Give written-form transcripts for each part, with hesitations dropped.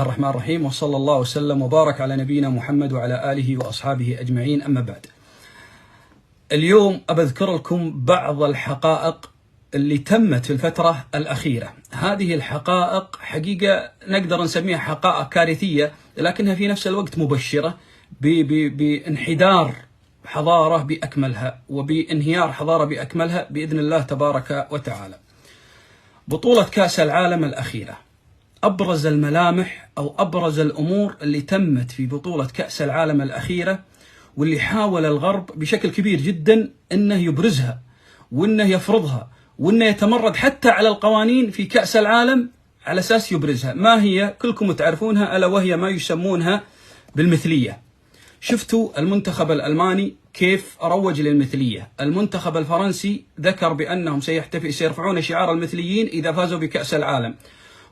الرحمن الرحيم، وصلى الله وسلم وبارك على نبينا محمد وعلى آله وأصحابه أجمعين. أما بعد، اليوم أذكر لكم بعض الحقائق اللي تمت في الفترة الأخيرة. هذه الحقائق حقيقة نقدر نسميها حقائق كارثية، لكنها في نفس الوقت مبشرة بانحدار حضارة بأكملها وبانهيار حضارة بأكملها بإذن الله تبارك وتعالى. بطولة كأس العالم الأخيرة، أبرز الملامح أو أبرز الأمور اللي تمت في بطولة كأس العالم الأخيرة، واللي حاول الغرب بشكل كبير جدا أنه يبرزها وأنه يفرضها وأنه يتمرد حتى على القوانين في كأس العالم على أساس يبرزها. ما هي؟ كلكم تعرفونها، ألا وهي ما يسمونها بالمثلية. شفتوا المنتخب الألماني كيف روج للمثلية، المنتخب الفرنسي ذكر بأنهم سيرفعون شعار المثليين إذا فازوا بكأس العالم.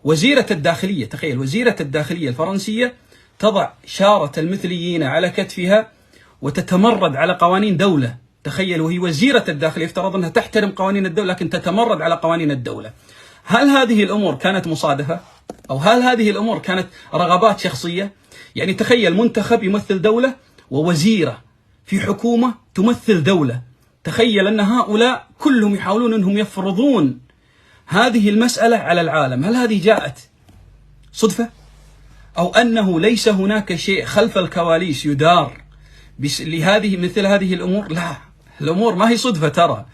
وزيرة الداخلية، تخيل، وزيرة الداخلية الفرنسية تضع شارة المثليين على كتفها وتتمرد على قوانين دولة. تخيل، وهي وزيرة الداخلية، يفترض أنها تحترم قوانين الدولة لكن تتمرد على قوانين الدولة. هل هذه الأمور كانت مصادفة؟ أو هل هذه الأمور كانت رغبات شخصية؟ يعني تخيل منتخب يمثل دولة ووزيرة في حكومة تمثل دولة. تخيل أن هؤلاء كلهم يحاولون أنهم يفرضون هذه المسألة على العالم. هل هذه جاءت صدفة؟ أو أنه ليس هناك شيء خلف الكواليس يدار لهذه مثل هذه الأمور؟ لا، الأمور ما هي صدفة ترى.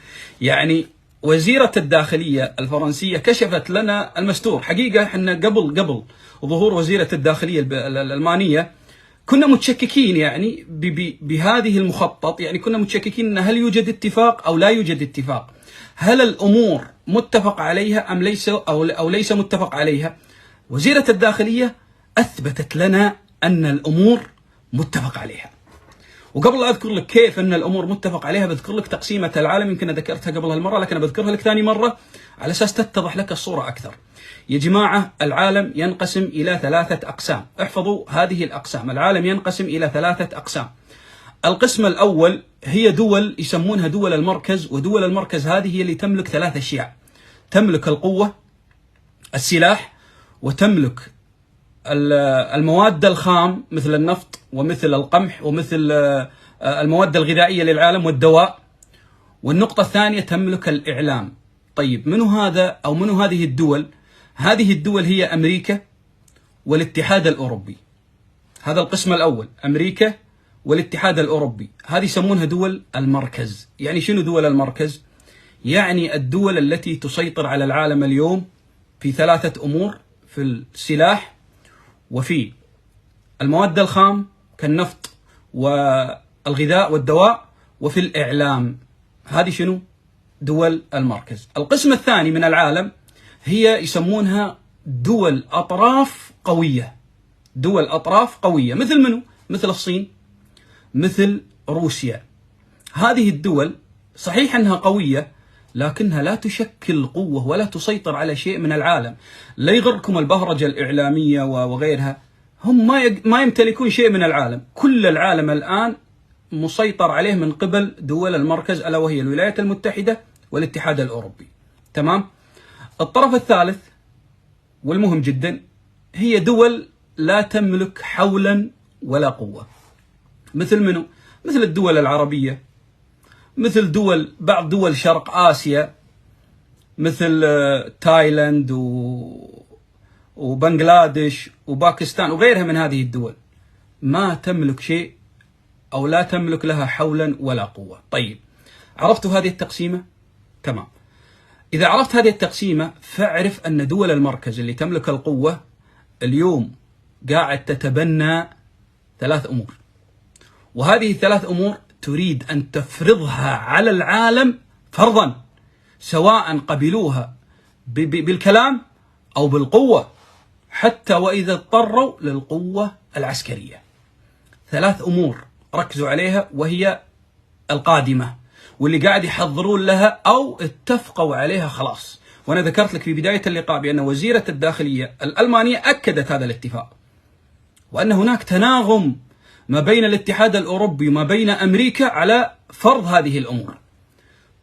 يعني وزيرة الداخلية الفرنسية كشفت لنا المستور. حقيقة احنا قبل ظهور وزيرة الداخلية الألمانية كنا متشككين يعني بهذه المخطط، يعني كنا متشككين أن هل يوجد اتفاق أو لا يوجد اتفاق، هل الأمور متفق عليها أم ليس أو ليس متفق عليها. وزيرة الداخلية أثبتت لنا أن الأمور متفق عليها. وقبل أذكر لك كيف أن الأمور متفق عليها، بذكر لك تقسيمة العالم، يمكن ذكرتها قبل هالمرة لكن بذكرها لك ثاني مرة على أساس تتضح لك الصورة أكثر. يا جماعة، العالم ينقسم إلى 3 أقسام. احفظوا هذه الأقسام. العالم ينقسم إلى 3 أقسام. القسم الأول هي دول يسمونها دول المركز، ودول المركز هذه هي اللي تملك 3 أشياء: تملك القوة، السلاح، وتملك المواد الخام مثل النفط ومثل القمح ومثل المواد الغذائية للعالم والدواء. والنقطة الثانية تملك الإعلام. طيب، منو هذا أو منو هذه الدول؟ هذه الدول هي أمريكا والاتحاد الأوروبي. هذا القسم الأول، أمريكا والاتحاد الأوروبي. هذه يسمونها دول المركز. يعني شنو دول المركز؟ يعني الدول التي تسيطر على العالم اليوم في 3 أمور: في السلاح، وفي المواد الخام كالنفط والغذاء والدواء، وفي الإعلام. هذه شنو؟ دول المركز. القسم الثاني من العالم هي يسمونها دول أطراف قوية. دول أطراف قوية مثل منو؟ مثل الصين، مثل روسيا. هذه الدول صحيح أنها قوية لكنها لا تشكل قوة ولا تسيطر على شيء من العالم. لا يغركم البهرجة الإعلامية وغيرها، هم ما يمتلكون شيء من العالم. كل العالم الآن مسيطر عليه من قبل دول المركز، ألا وهي الولايات المتحدة والاتحاد الأوروبي. تمام؟ الطرف الثالث والمهم جدا هي دول لا تملك حولا ولا قوة. مثل منو؟ مثل الدول العربية، مثل بعض دول شرق آسيا، مثل تايلاند وبنغلاديش وباكستان وغيرها من هذه الدول. ما تملك شيء أو لا تملك لها حولا ولا قوة. طيب، عرفتوا هذه التقسيمة؟ تمام. إذا عرفت هذه التقسيمة فاعرف أن دول المركز اللي تملك القوة اليوم قاعد تتبنى 3 أمور، وهذه 3 أمور تريد أن تفرضها على العالم فرضا، سواء قبلوها بالكلام أو بالقوة، حتى وإذا اضطروا للقوة العسكرية. 3 أمور ركزوا عليها وهي القادمة واللي قاعد يحضرون لها أو اتفقوا عليها خلاص. وأنا ذكرت لك في بداية اللقاء بأن وزيرة الداخلية الألمانية أكدت هذا الاتفاق، وأن هناك تناغم ما بين الاتحاد الأوروبي وما بين أمريكا على فرض هذه الأمور.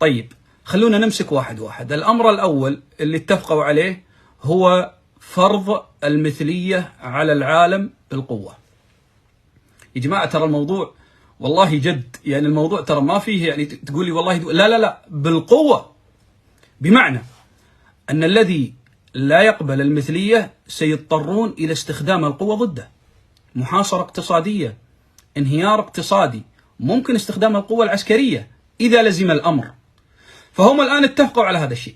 طيب، خلونا نمسك واحد واحد. الأمر الأول اللي اتفقوا عليه هو فرض المثلية على العالم بالقوة. يا جماعة ترى الموضوع والله جد، يعني الموضوع ترى ما فيه يعني تقول لي والله لا بالقوة، بمعنى أن الذي لا يقبل المثلية سيضطرون إلى استخدام القوة ضده. محاصرة اقتصادية، انهيار اقتصادي، ممكن استخدام القوة العسكرية إذا لزم الأمر. فهم الآن اتفقوا على هذا الشيء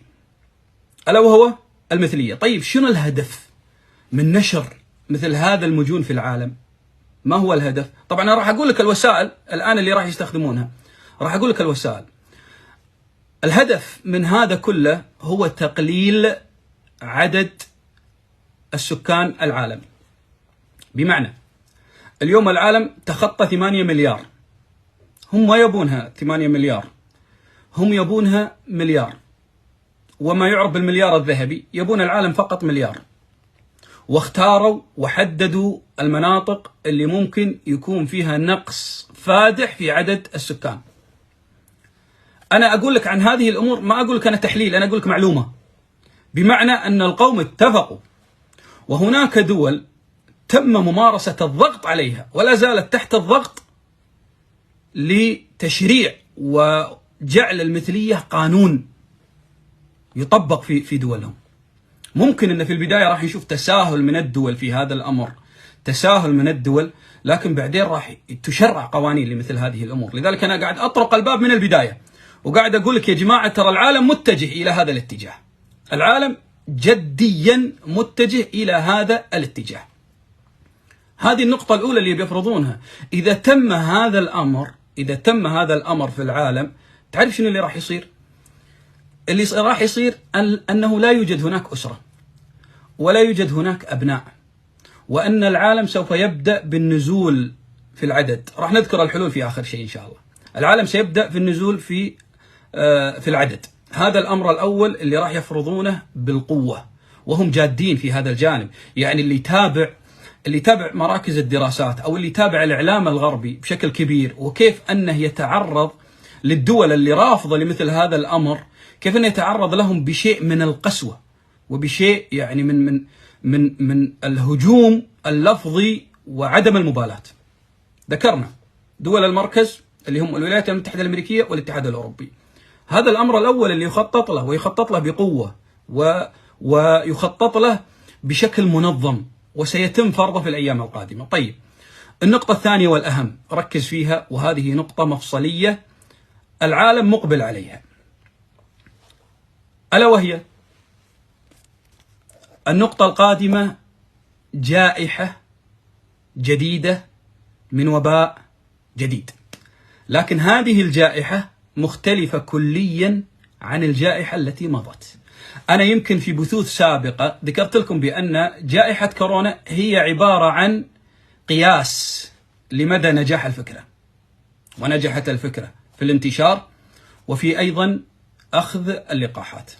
ألا وهو المثلية. طيب شنو الهدف من نشر مثل هذا المجون في العالم؟ ما هو الهدف؟ طبعا أنا راح أقول لك الوسائل الآن اللي راح يستخدمونها، راح أقول لك الوسائل. الهدف من هذا كله هو تقليل عدد السكان العالم. بمعنى اليوم العالم تخطى 8 مليار، هم ما يبونها 8 مليار، هم يبونها مليار، وما يعرف بالمليار الذهبي، يبون العالم فقط مليار. واختاروا وحددوا المناطق اللي ممكن يكون فيها نقص فادح في عدد السكان. أنا أقول لك عن هذه الأمور، ما أقول لك أنا تحليل، أنا أقول لك معلومة. بمعنى أن القوم اتفقوا، وهناك دول تم ممارسة الضغط عليها ولا زالت تحت الضغط لتشريع وجعل المثلية قانون يطبق في دولهم. ممكن أن في البداية راح نشوف تساهل من الدول في هذا الأمر، تساهل من الدول، لكن بعدين راح تشرع قوانين لمثل هذه الأمور. لذلك أنا قاعد أطرق الباب من البداية، وقاعد أقول لك يا جماعة ترى العالم متجه إلى هذا الاتجاه، العالم جديا متجه إلى هذا الاتجاه. هذه النقطة الأولى اللي بيفرضونها. إذا تم هذا الأمر في العالم، تعرف شنو اللي راح يصير؟ اللي راح يصير أنه لا يوجد هناك أسرة، ولا يوجد هناك أبناء، وأن العالم سوف يبدأ بالنزول في العدد. راح نذكر الحلول في آخر شيء إن شاء الله. العالم سيبدأ في النزول في العدد. هذا الأمر الأول اللي راح يفرضونه بالقوة، وهم جادين في هذا الجانب. يعني اللي يتابع مراكز الدراسات أو اللي يتابع الإعلام الغربي بشكل كبير، وكيف أنه يتعرض للدول اللي رافضة لمثل هذا الأمر، كيف أنه يتعرض لهم بشيء من القسوة، وبشيء يعني من الهجوم اللفظي وعدم المبالاة. ذكرنا دول المركز اللي هم الولايات المتحدة الأمريكية والاتحاد الأوروبي. هذا الأمر الأول اللي يخطط له، ويخطط له بقوة، ويخطط له بشكل منظم، وسيتم فرضه في الأيام القادمة. طيب النقطة الثانية والأهم، ركز فيها، وهذه نقطة مفصلية العالم مقبل عليها، ألا وهي النقطة القادمة: جائحة جديدة من وباء جديد. لكن هذه الجائحة مختلفة كليا عن الجائحة التي مضت. أنا يمكن في بثوث سابقة ذكرت لكم بأن جائحة كورونا هي عبارة عن قياس لمدى نجاح الفكرة، ونجحت الفكرة في الانتشار وفي أيضا أخذ اللقاحات.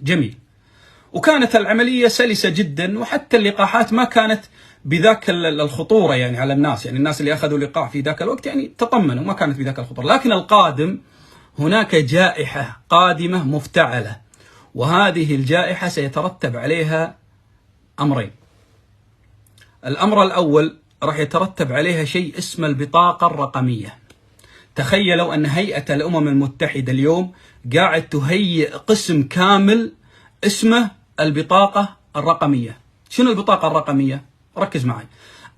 جميل. وكانت العملية سلسة جدا، وحتى اللقاحات ما كانت بذاك الخطورة يعني على الناس، يعني الناس اللي أخذوا لقاح في ذاك الوقت يعني تطمنوا، ما كانت بذاك الخطورة. لكن القادم، هناك جائحة قادمة مفتعلة، وهذه الجائحة سيترتب عليها أمرين. الأمر الأول راح يترتب عليها شيء اسمه البطاقة الرقمية. تخيلوا أن هيئة الأمم المتحدة اليوم قاعد تهيئ قسم كامل اسمه البطاقة الرقمية. شنو البطاقة الرقمية؟ ركز معي.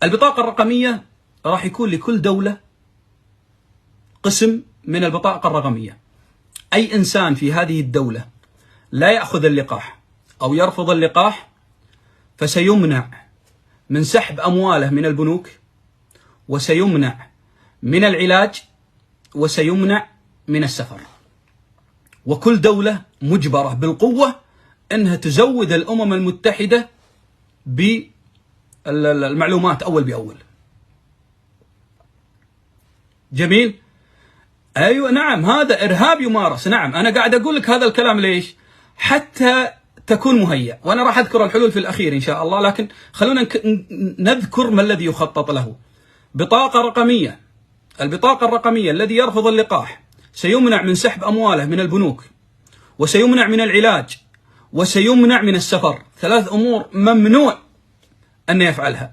البطاقة الرقمية راح يكون لكل دولة قسم من البطاقة الرقمية. أي إنسان في هذه الدولة لا يأخذ اللقاح أو يرفض اللقاح فسيمنع من سحب أمواله من البنوك، وسيمنع من العلاج، وسيمنع من السفر. وكل دولة مجبرة بالقوة أنها تزود الأمم المتحدة بالمعلومات أول بأول. جميل؟ أيوة نعم، هذا إرهاب يمارس. نعم، أنا قاعد أقول لك هذا الكلام ليش؟ حتى تكون مهيأ، وأنا راح أذكر الحلول في الأخير إن شاء الله، لكن خلونا نذكر ما الذي يخطط له. بطاقة رقمية. البطاقة الرقمية: الذي يرفض اللقاح سيمنع من سحب أمواله من البنوك، وسيمنع من العلاج، وسيمنع من السفر. 3 أمور ممنوع أن يفعلها.